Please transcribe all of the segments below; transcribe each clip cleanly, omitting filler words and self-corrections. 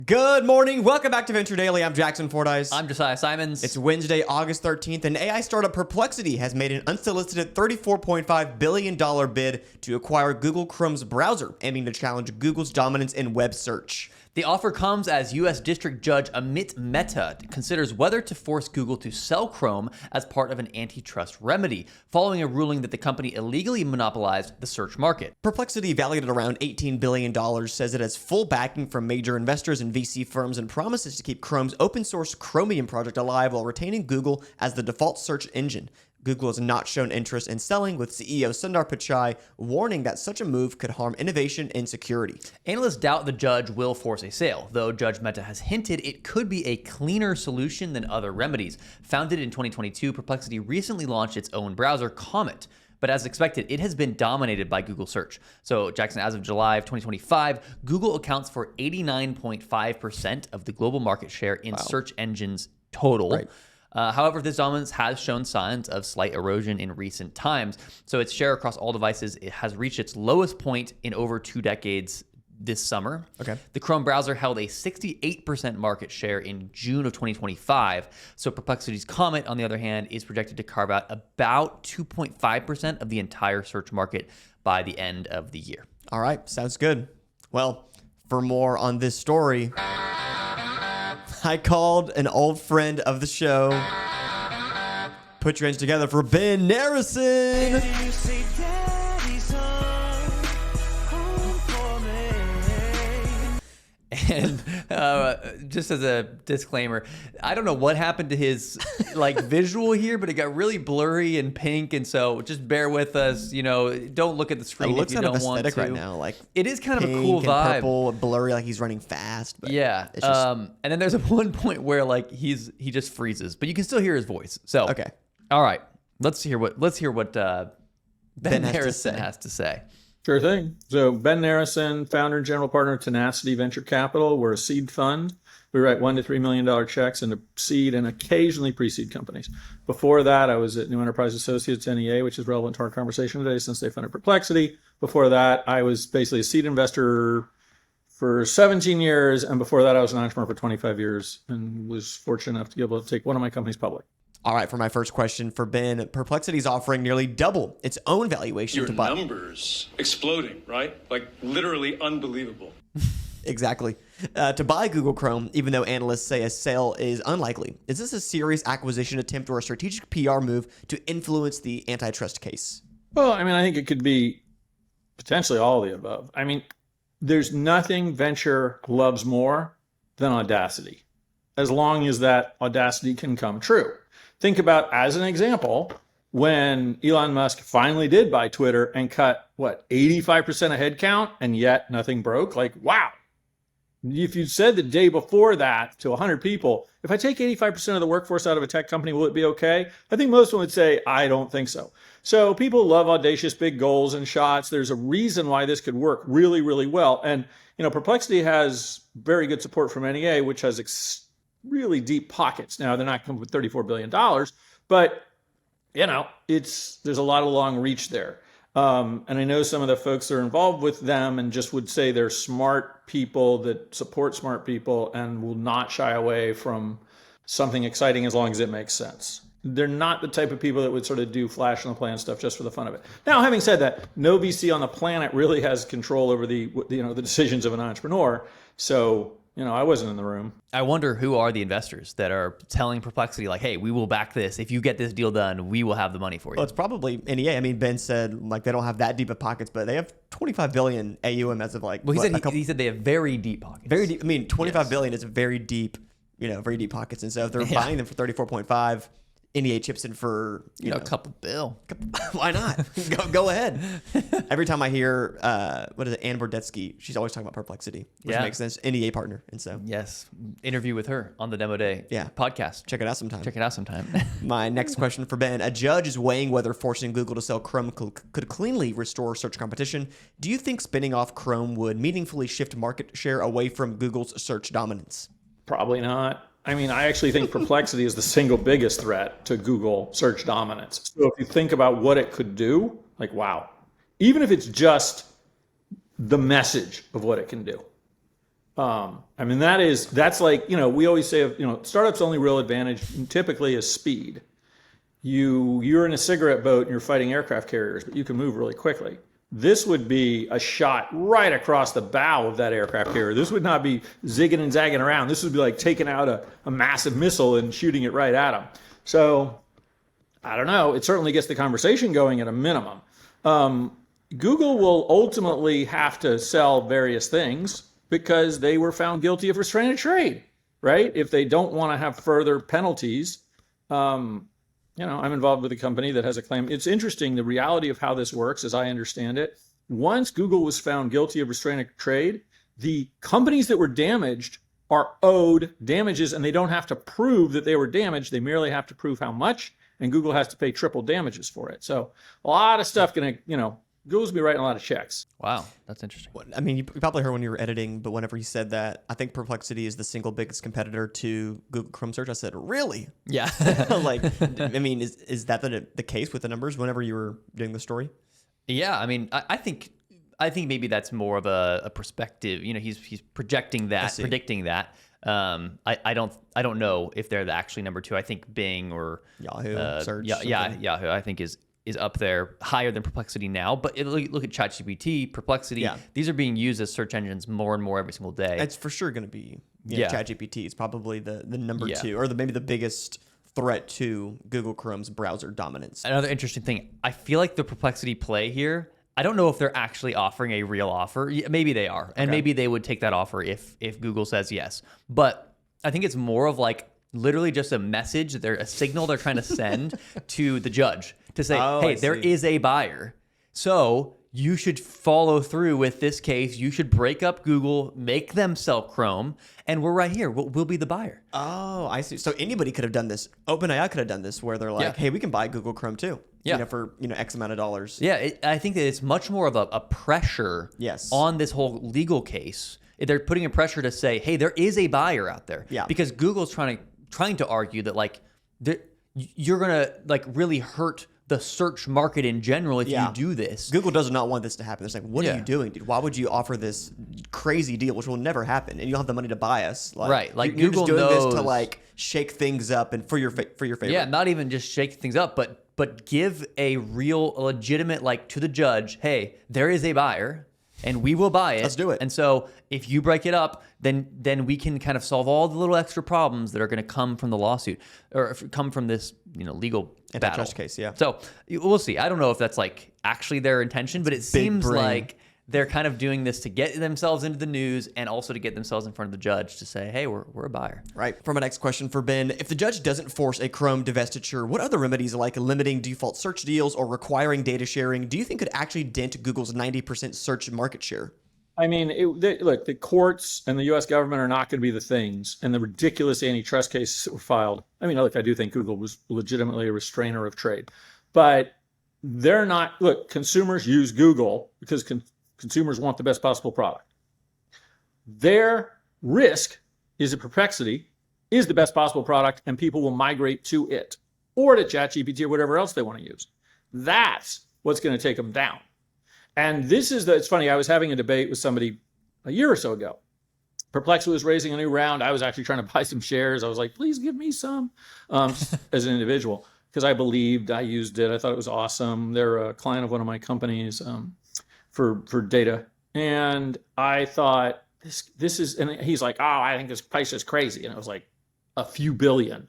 Good morning. Welcome back to Venture Daily. I'm Jackson Fordyce. I'm Josiah Simons. It's Wednesday, August 13th, and AI startup Perplexity has made an unsolicited $34.5 billion bid to acquire Google Chrome's browser, aiming to challenge Google's dominance in web search. The offer comes as U.S. District Judge Amit Mehta considers whether to force Google to sell Chrome as part of an antitrust remedy, following a ruling that the company illegally monopolized the search market. Perplexity, valued at around $18 billion, says it has full backing from major investors and VC firms and promises to keep Chrome's open-source Chromium project alive while retaining Google as the default search engine. Google has not shown interest in selling, with CEO Sundar Pichai warning that such a move could harm innovation and security. Analysts doubt the judge will force a sale, though Judge Mehta has hinted it could be a cleaner solution than other remedies. Founded in 2022, Perplexity recently launched its own browser, Comet. But as expected, it has been dominated by Google search. So, Jackson, as of July of 2025, Google accounts for 89.5% of the global market share in search engines total. Right. However, this dominance has shown signs of slight erosion in recent times. So its share across all devices, it has reached its lowest point in over 2 decades this summer. Okay. The Chrome browser held a 68% market share in June of 2025. So Perplexity's Comet, on the other hand, is projected to carve out about 2.5% of the entire search market by the end of the year. All right, sounds good. Well, for more on this story, I called an old friend of the show. Put your hands together for Ben Narasin. And just as a disclaimer, I don't know what happened to his visual here, but it got really blurry and pink, and so just bear with us. You know, don't look at the screen if you don't want to. Right now, like it is kind of a pink cool and vibe. purple, blurry, like he's running fast. But yeah. it's just... And then there's a one point where he just freezes, but you can still hear his voice. So okay, all right, let's hear what Ben has Narasin has to say. Sure thing. So Ben Narasin, founder and general partner of Tenacity Venture Capital. We're a seed fund. We write $1 to $3 million checks into seed and occasionally pre-seed companies. Before that, I was at New Enterprise Associates, NEA, which is relevant to our conversation today since they funded Perplexity. Before that, I was basically a seed investor for 17 years. And before that, I was an entrepreneur for 25 years and was fortunate enough to be able to take one of my companies public. All right, for my first question for Ben, Perplexity is offering nearly double its own valuation Your to buy. numbers exploding, right? Like literally unbelievable. Exactly. To buy Google Chrome, even though analysts say a sale is unlikely. Is this a serious acquisition attempt or a strategic PR move to influence the antitrust case? Well, I mean, I think it could be potentially all of the above. I mean, there's nothing venture loves more than audacity, as long as that audacity can come true. Think about, as an example, when Elon Musk finally did buy Twitter and cut, 85% of headcount, and yet nothing broke? Like, wow. If you said the day before that to 100 people, if I take 85% of the workforce out of a tech company, will it be okay? I think most of them would say, I don't think so. So people love audacious big goals and shots. There's a reason why this could work really, really well. And, Perplexity has very good support from NEA, which has really deep pockets. Now, they're not coming with $34 billion, but, there's a lot of long reach there. And I know some of the folks that are involved with them and just would say they're smart people that support smart people and will not shy away from something exciting as long as it makes sense. They're not the type of people that would sort of do flash on the plan stuff just for the fun of it. Now, having said that, no VC on the planet really has control over the decisions of an entrepreneur. So, I wasn't in the room. I wonder who are the investors that are telling Perplexity, hey, we will back this. If you get this deal done, we will have the money for you. Well, it's probably NEA. I mean, Ben said they don't have that deep of pockets, but they have 25 billion AUM as of he said they have very deep pockets. Very deep. I mean, 25 billion is very deep, very deep pockets. And so if they're buying them for 34.5, NEA chips in for a couple bill. Why not? Go ahead. Every time I hear Ann Bordetsky, she's always talking about Perplexity, which makes sense. NEA partner, and so yes, interview with her on the Demo Day podcast. Check it out sometime. My next question for Ben: a judge is weighing whether forcing Google to sell Chrome could cleanly restore search competition. Do you think spinning off Chrome would meaningfully shift market share away from Google's search dominance? Probably not. I mean, I actually think Perplexity is the single biggest threat to Google search dominance. So if you think about what it could do, wow. Even if it's just the message of what it can do. I mean, that's like, we always say, startups' only real advantage typically is speed. You're in a cigarette boat and you're fighting aircraft carriers, but you can move really quickly. This would be a shot right across the bow of that aircraft carrier. This would not be zigging and zagging around. This would be like taking out a massive missile and shooting it right at them. So I don't know. It certainly gets the conversation going at a minimum. Google will ultimately have to sell various things because they were found guilty of restraint of trade, right? If they don't want to have further penalties, I'm involved with a company that has a claim. It's interesting, the reality of how this works, as I understand it. Once Google was found guilty of restraint of trade, the companies that were damaged are owed damages, and they don't have to prove that they were damaged. They merely have to prove how much, and Google has to pay triple damages for it. So a lot of stuff Google's gonna be writing a lot of checks. Wow, that's interesting. I mean, you probably heard when you were editing, but whenever he said that, I think Perplexity is the single biggest competitor to Google Chrome search. I said, really? Yeah. Like, I mean, is that the case with the numbers whenever you were doing the story? Yeah, I mean, I think maybe that's more of a perspective. He's projecting that, predicting that. I don't know if they're actually number two. I think Bing or Yahoo search. Yahoo. I think is up there higher than Perplexity now. But look at ChatGPT, Perplexity. Yeah. These are being used as search engines more and more every single day. It's for sure going to be ChatGPT. It's probably the number two, or maybe the biggest threat to Google Chrome's browser dominance. Another interesting thing, I feel like the Perplexity play here, I don't know if they're actually offering a real offer. Maybe they are. And maybe they would take that offer if Google says yes. But I think it's more of like literally just a message, a signal they're trying to send to the judge to say, hey, there is a buyer. So you should follow through with this case. You should break up Google, make them sell Chrome, and we're right here. We'll be the buyer. Oh, I see. So anybody could have done this. OpenAI could have done this where they're like, hey, we can buy Google Chrome too. Yeah. For X amount of dollars. Yeah, I think that it's much more of a pressure on this whole legal case. They're putting a pressure to say, hey, there is a buyer out there. Yeah. Because Google's trying to argue that you're gonna really hurt the search market in general if you do this. Google does not want this to happen. It's like, what are you doing, dude? Why would you offer this crazy deal, which will never happen, and you don't have the money to buy us? Right. Like you're Google just doing knows, this to shake things up and for your favor. Yeah, not even just shake things up, but give a legitimate to the judge, hey, there is a buyer and we will buy it. Let's do it. And so if you break it up, then we can kind of solve all the little extra problems that are going to come from the lawsuit or come from this legal antitrust case. Yeah. So we'll see. I don't know if that's actually their intention, but it seems like they're kind of doing this to get themselves into the news and also to get themselves in front of the judge to say, hey, we're a buyer. Right. For my next question for Ben, if the judge doesn't force a Chrome divestiture, what other remedies like limiting default search deals or requiring data sharing do you think could actually dent Google's 90% search market share? I mean, look, the courts and the U.S. government are not going to be the things, and the ridiculous antitrust cases that were filed. I mean, look, I do think Google was legitimately a restrainer of trade, but they're not. Look, consumers use Google because consumers want the best possible product. Their risk is that Perplexity is the best possible product, and people will migrate to it or to ChatGPT or whatever else they want to use. That's what's going to take them down. And it's funny, I was having a debate with somebody a year or so ago. Perplexity was raising a new round. I was actually trying to buy some shares. I was like, please give me some as an individual, because I believed, I used it. I thought it was awesome. They're a client of one of my companies for data. And I thought, this is, and he's like, I think this price is crazy. And I was like, a few billion.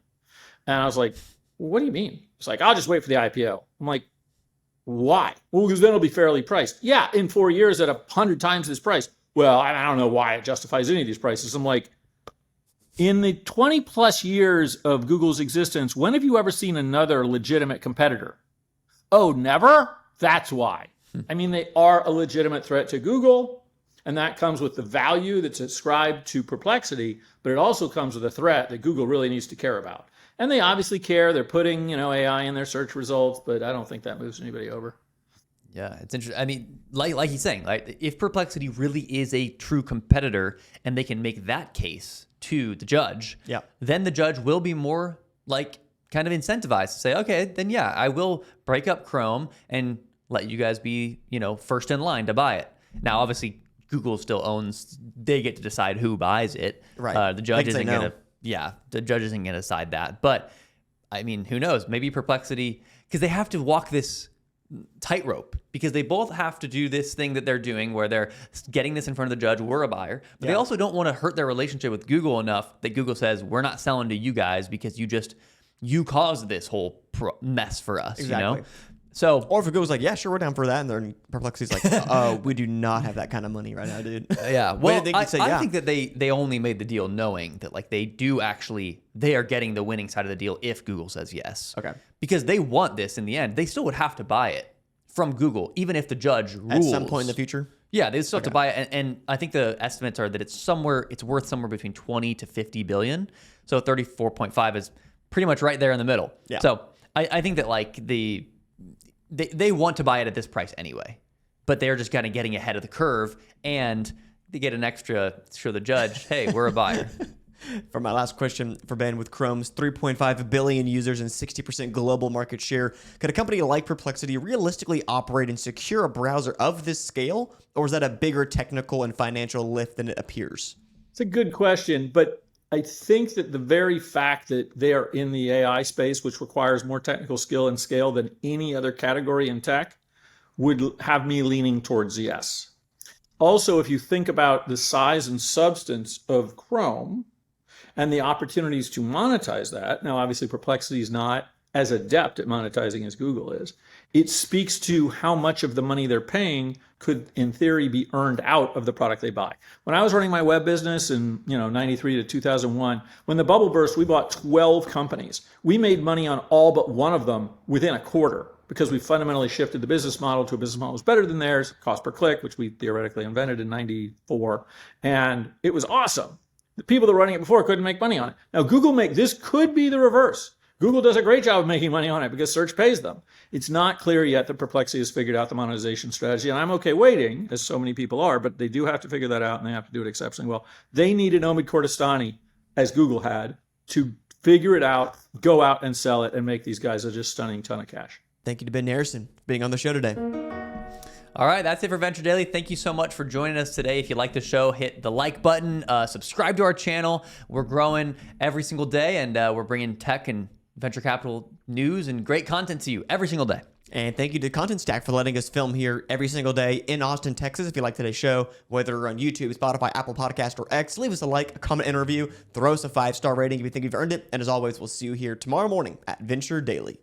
And I was like, what do you mean? It's like, I'll just wait for the IPO. I'm like, why? Well, because then it'll be fairly priced. Yeah, in 4 years at 100 times this price. Well, I don't know why it justifies any of these prices. I'm like, in the 20 plus years of Google's existence, when have you ever seen another legitimate competitor? Oh, never? That's why. I mean, they are a legitimate threat to Google, and that comes with the value that's ascribed to Perplexity, but it also comes with a threat that Google really needs to care about. And they obviously care. They're putting, AI in their search results, but I don't think that moves anybody over. Yeah, it's interesting. I mean, like he's saying, if Perplexity really is a true competitor and they can make that case to the judge, then the judge will be more kind of incentivized to say, okay, then I will break up Chrome and let you guys be, first in line to buy it. Now, obviously, Google still owns, they get to decide who buys it. Right. The judge They can say isn't no. going to, the judge isn't going to decide that. But I mean, who knows? Maybe Perplexity, because they have to walk this tightrope, because they both have to do this thing that they're doing where they're getting this in front of the judge. We're a buyer, but they also don't want to hurt their relationship with Google enough that Google says, we're not selling to you guys because you caused this whole mess for us. Exactly. You know? So, Or if Google's like, yeah, sure, we're down for that, and then Perplexity's like, we do not have that kind of money right now, dude. yeah. Well, they could say, I think that they only made the deal knowing that like they are getting the winning side of the deal if Google says yes. Okay. Because they want this in the end. They still would have to buy it from Google, even if the judge rules. At some point in the future. Yeah, they still have to buy it. And I think the estimates are that it's worth somewhere between 20 to 50 billion. So 34.5 is pretty much right there in the middle. Yeah. So I think that like they want to buy it at this price anyway, but they're just kind of getting ahead of the curve, and they get an extra to show the judge, hey, we're a buyer. For my last question for Ben, with Chrome's 3.5 billion users and 60% global market share, could a company like Perplexity realistically operate and secure a browser of this scale, or is that a bigger technical and financial lift than it appears? It's a good question, but I think that the very fact that they are in the AI space, which requires more technical skill and scale than any other category in tech, would have me leaning towards yes. Also, if you think about the size and substance of Chrome and the opportunities to monetize that, now obviously Perplexity is not as adept at monetizing as Google is, it speaks to how much of the money they're paying could, in theory, be earned out of the product they buy. When I was running my web business in 93 to 2001, when the bubble burst, we bought 12 companies. We made money on all but one of them within a quarter because we fundamentally shifted the business model to a business model that was better than theirs, cost per click, which we theoretically invented in 94, and it was awesome. The people that were running it before couldn't make money on it. Now, this could be the reverse. Google does a great job of making money on it because search pays them. It's not clear yet that Perplexity has figured out the monetization strategy, and I'm okay waiting, as so many people are, but they do have to figure that out, and they have to do it exceptionally well. They needed Omid Kordestani, as Google had, to figure it out, go out and sell it, and make these guys a just stunning ton of cash. Thank you to Ben Narasin for being on the show today. All right, that's it for Venture Daily. Thank you so much for joining us today. If you like the show, hit the like button, subscribe to our channel. We're growing every single day, and we're bringing tech and venture capital news and great content to you every single day. And thank you to Content Stack for letting us film here every single day in Austin, Texas. If you like today's show, whether you're on YouTube, Spotify, Apple Podcast, or X, leave us a like, a comment, and a review. Throw us a 5-star rating if you think you've earned it. And as always, we'll see you here tomorrow morning at Venture Daily.